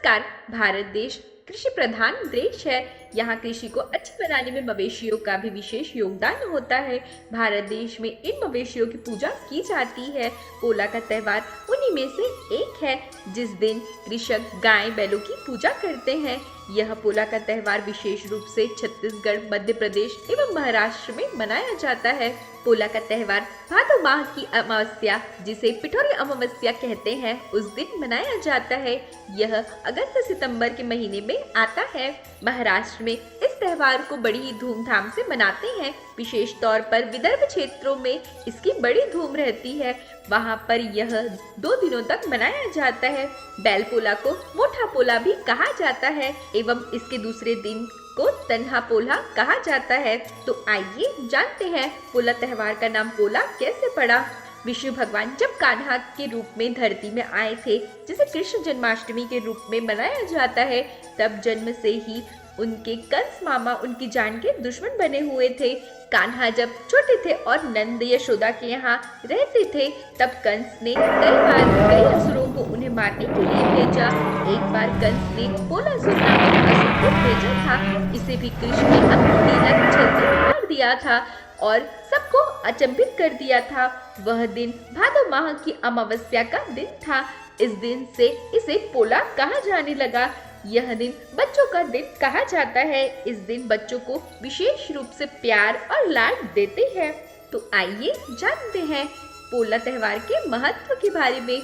नमस्कार। भारत देश कृषि प्रधान देश है। यहाँ कृषि को अच्छी बनाने में मवेशियों का भी विशेष योगदान होता है। भारत देश में इन मवेशियों की पूजा की जाती है। पोला का त्योहार उन्हीं में से एक है, जिस दिन कृषक गाय बैलों की पूजा करते हैं। यह पोला का त्योहार विशेष रूप से छत्तीसगढ़, मध्य प्रदेश एवं महाराष्ट्र में मनाया जाता है। पोला का त्योहार भादो माह की अमावस्या, जिसे पिठोरी अमावस्या कहते हैं, उस दिन मनाया जाता है। यह अगस्त सितंबर के महीने में आता है। महाराष्ट्र में इस त्योहार को बड़ी ही धूमधाम से मनाते हैं। विशेष तौर पर विदर्भ क्षेत्रों में इसकी बड़ी धूम रहती है। वहाँ पर यह 2 दिनों तक मनाया जाता है। बैल पोला को मोठा पोला भी कहा जाता है एवं इसके दूसरे दिन को तन्हा पोला कहा जाता है। तो आइए जानते हैं पोला त्योहार का नाम पोला कैसे पड़ा। विष्णु भगवान जब कान्हा के रूप में धरती में आए थे, जिसे कृष्ण जन्माष्टमी के रूप में मनाया जाता है, तब जन्म से ही उनके कंस मामा उनकी जान के दुश्मन बने हुए थे। कान्हा जब छोटे थे और नंद यशोदा के यहाँ रहते थे, तब कंस ने कई असुरों को उन्हें मारने के लिए भेजा। एक बार कंस ने पोलासुर नामक असुर को भेजा था। इसे भी कृष्ण ने अपनी लीला चलते मार दिया था और सबको अचंभित कर दिया था। वह दिन भादो माह की अमावस्या का दिन था। इस दिन से इसे पोला कहा जाने लगा। यह दिन बच्चों का दिन कहा जाता है। इस दिन बच्चों को विशेष रूप से प्यार और लाड देते हैं। तो आइए जानते हैं पोला त्योहार के महत्व के बारे में।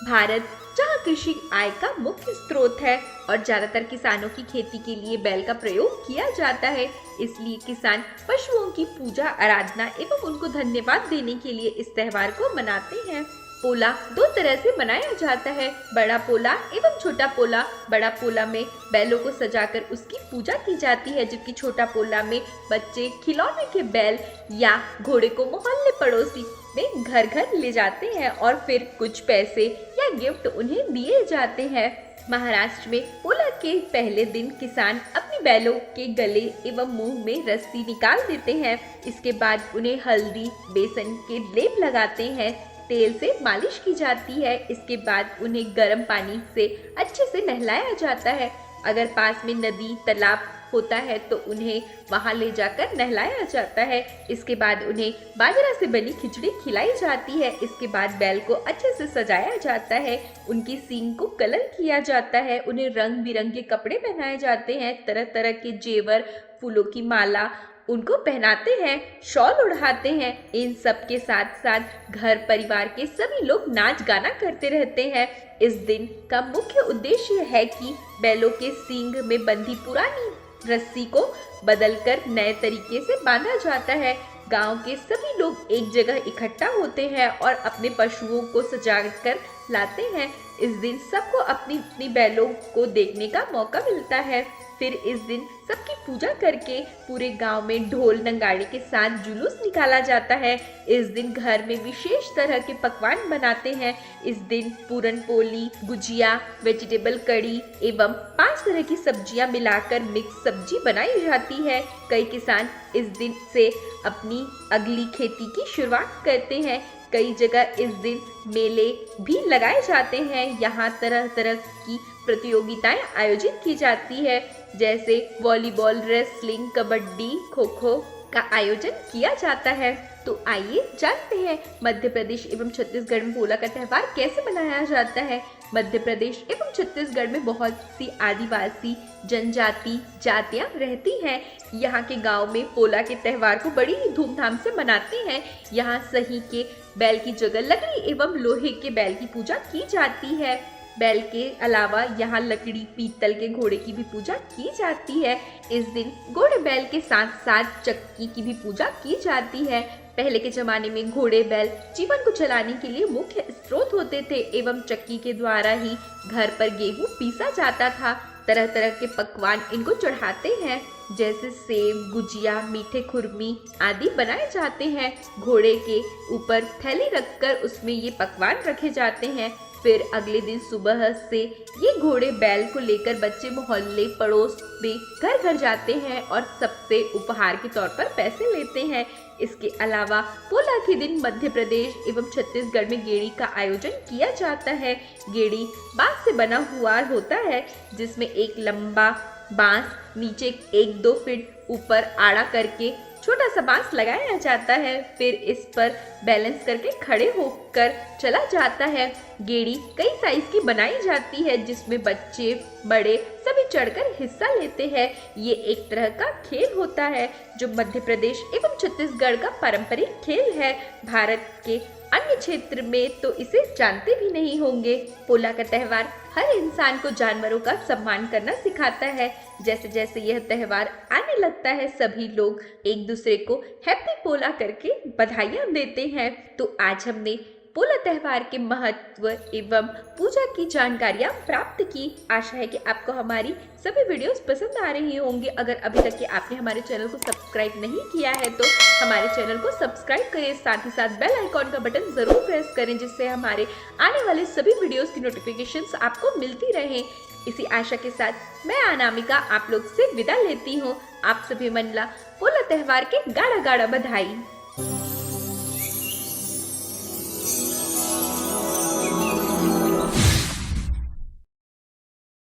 भारत जहाँ कृषि आय का मुख्य स्रोत है और ज्यादातर किसानों की खेती के लिए बैल का प्रयोग किया जाता है, इसलिए किसान पशुओं की पूजा आराधना एवं उनको धन्यवाद देने के लिए इस त्योहार को मनाते हैं। पोला 2 तरह से मनाया जाता है, बड़ा पोला एवं छोटा पोला। बड़ा पोला में बैलों को सजाकर उसकी पूजा की जाती है, जबकि छोटा पोला में बच्चे खिलौने के बैल या घोड़े को मोहल्ले पड़ोसी में घर घर ले जाते हैं और फिर कुछ पैसे या गिफ्ट उन्हें दिए जाते हैं। महाराष्ट्र में पोला के पहले दिन किसान अपने बैलों के गले एवं मुंह में रस्सी निकाल देते हैं। इसके बाद उन्हें हल्दी, बेसन के लेप लगाते हैं, तेल से मालिश की जाती है। इसके बाद उन्हें गर्म पानी से अच्छे से नहलाया जाता है। अगर पास में नदी, तालाब होता है तो उन्हें वहां ले जाकर नहलाया जाता है। इसके बाद उन्हें बाजरा से बनी खिचड़ी खिलाई जाती है। इसके बाद बैल को अच्छे से सजाया जाता है, उनकी सींग को कलर किया जाता है, उन्हें रंग बिरंगे कपड़े पहनाए जाते हैं, तरह तरह के जेवर, फूलों की माला उनको पहनाते हैं, शॉल उड़ाते हैं। इन सब के साथ साथ घर परिवार के सभी लोग नाच गाना करते रहते हैं। इस दिन का मुख्य उद्देश्य है कि बैलों के सींग में बंधी पुरानी रस्सी को बदलकर नए तरीके से बांधा जाता है। गांव के सभी लोग एक जगह इकट्ठा होते हैं और अपने पशुओं को सजाकर लाते हैं। इस दिन सबको अपनी अपनी बैलों को देखने का मौका मिलता है। फिर इस दिन सबकी पूजा करके पूरे गांव में ढोल नगाड़े के साथ जुलूस निकाला जाता है। इस दिन घर में विशेष तरह के पकवान बनाते हैं। इस दिन पूरन पोली, गुजिया, वेजिटेबल कड़ी एवं 5 तरह की सब्जियां मिलाकर मिक्स सब्जी बनाई जाती है। कई किसान इस दिन से अपनी अगली खेती की शुरुआत करते हैं। कई जगह इस दिन मेले भी लगाए जाते हैं। यहाँ तरह तरह की प्रतियोगिताएं आयोजित की जाती है, जैसे वॉलीबॉल, रेसलिंग, कबड्डी, खो खो का आयोजन किया जाता है। तो आइए जानते हैं मध्य प्रदेश एवं छत्तीसगढ़ में पोला का त्योहार कैसे मनाया जाता है। मध्य प्रदेश एवं छत्तीसगढ़ में बहुत सी आदिवासी जनजाति जातियां रहती हैं। यहाँ के गांव में पोला के त्योहार को बड़ी ही धूमधाम से मनाते हैं। यहाँ सही के बैल की जगह लकड़ी एवं लोहे के बैल की पूजा की जाती है। बैल के अलावा यहाँ लकड़ी, पीतल के घोड़े की भी पूजा की जाती है। इस दिन घोड़े बैल के साथ साथ चक्की की भी पूजा की जाती है। पहले के जमाने में घोड़े बैल जीवन को चलाने के लिए मुख्य स्रोत होते थे एवं चक्की के द्वारा ही घर पर गेहूं पीसा जाता था। तरह तरह के पकवान इनको चढ़ाते हैं, जैसे सेव, गुजिया, मीठे खुरमी आदि बनाए जाते हैं। घोड़े के ऊपर थैली रखकर उसमें ये पकवान रखे जाते हैं। फिर अगले दिन सुबह से ये घोड़े बैल को लेकर बच्चे मोहल्ले पड़ोस में घर घर जाते हैं और सबसे उपहार के तौर पर पैसे लेते हैं। इसके अलावा पोला के दिन मध्य प्रदेश एवं छत्तीसगढ़ में गेड़ी का आयोजन किया जाता है। गेड़ी बांस से बना हुआ होता है, जिसमें एक लंबा बांस नीचे 1-2 फीट ऊपर आड़ा करके छोटा सा बांस लगाया जाता है। फिर इस पर बैलेंस करके खड़े होकर चला जाता है। गेड़ी कई साइज की बनाई जाती है, जिसमें बच्चे बड़े सभी चढ़कर हिस्सा लेते हैं। ये एक तरह का खेल होता है जो मध्य प्रदेश एवं छत्तीसगढ़ का पारंपरिक खेल है। भारत के अन्य क्षेत्र में तो इसे जानते भी नहीं होंगे। पोला का त्योहार हर इंसान को जानवरों का सम्मान करना सिखाता है। जैसे जैसे यह त्योहार आने लगता है, सभी लोग एक दूसरे को हैप्पी पोला करके बधाइयाँ देते हैं। तो आज हमने पोला त्योहार के महत्व एवं पूजा की जानकारियाँ प्राप्त की। आशा है कि आपको हमारी सभी वीडियोस पसंद आ रही होंगी। अगर अभी तक कि आपने हमारे चैनल को सब्सक्राइब नहीं किया है तो हमारे चैनल को सब्सक्राइब करें, साथ ही साथ बेल आइकॉन का बटन जरूर प्रेस करें, जिससे हमारे आने वाले सभी वीडियोस की नोटिफिकेशंस आपको मिलती रहें। इसी आशा के साथ मैं अनामिका आप लोग से विदा लेती हूँ। आप सभी मनला पोला त्योहार के गाढ़ा गाढ़ा बधाई।